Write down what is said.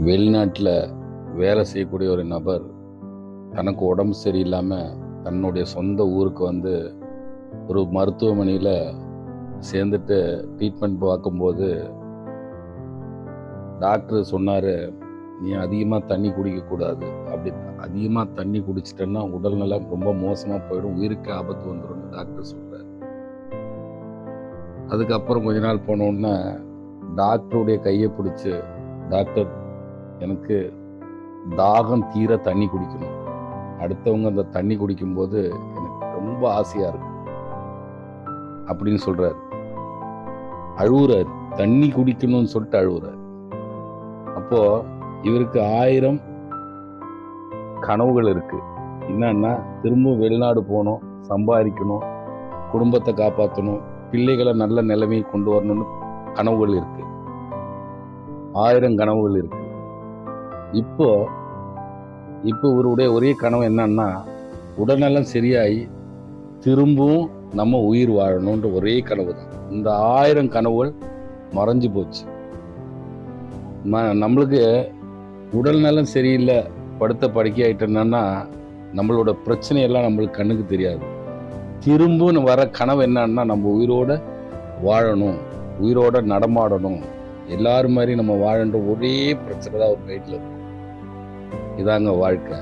வெளிநாட்டில் வேலை செய்யக்கூடிய ஒரு நபர் தனக்கு உடம்பு சரியில்லாமல் தன்னுடைய சொந்த ஊருக்கு வந்து ஒரு மருத்துவமனையில் சேர்ந்துட்டு ட்ரீட்மெண்ட் பார்க்கும்போது டாக்டர் சொன்னார், நீ அதிகமாக தண்ணி குடிக்கக்கூடாது. அப்படி அதிகமாக தண்ணி குடிச்சிட்டேன்னா உடல்நலம் ரொம்ப மோசமாக போயிடும், உயிருக்கு ஆபத்து வந்துடும் டாக்டர் சொல்கிறார். அதுக்கப்புறம் கொஞ்ச நாள் போனோடனே டாக்டருடைய கையை பிடிச்சி, டாக்டர் எனக்கு தாகம் தீர தண்ணி குடிக்கணும், அடுத்தவங்க அந்த தண்ணி குடிக்கும்போது எனக்கு ரொம்ப ஆசையாக இருக்கும் அப்படின்னு சொல்கிறார். அழுவுறார், தண்ணி குடிக்கணும்னு சொல்லிட்டு அழுவுறார். அப்போது இவருக்கு 1000 கனவுகள் இருக்குது. என்னன்னா, திரும்ப வெளிநாடு போகணும், சம்பாதிக்கணும், குடும்பத்தை காப்பாற்றணும், பிள்ளைகளை நல்ல நிலைமையை கொண்டு வரணும்னு கனவுகள் இருக்கு. 1000 கனவுகள் இருக்கு. இப்போ இவருடைய ஒரே கனவு என்னன்னா, உடல்நலம் சரியாகி திரும்பவும் நம்ம உயிர் வாழணுன்ற ஒரே கனவு தான். இந்த 1000 கனவுகள் மறைஞ்சு போச்சு. நம்மளுக்கு உடல்நலம் சரியில்லை, படுத்த படுக்கை ஆகிட்டோன்னா நம்மளோட பிரச்சனையெல்லாம் நம்மளுக்கு கண்ணுக்கு தெரியாது. திரும்பவும் வர கனவு என்னன்னா, நம்ம உயிரோட வாழணும், உயிரோட நடமாடணும், எல்லாரும் மாதிரி நம்ம வாழன்ற ஒரே பிரச்சனை தான் ஒரு மைண்டில் இருக்கும். இதாங்க வாழ்க்கை.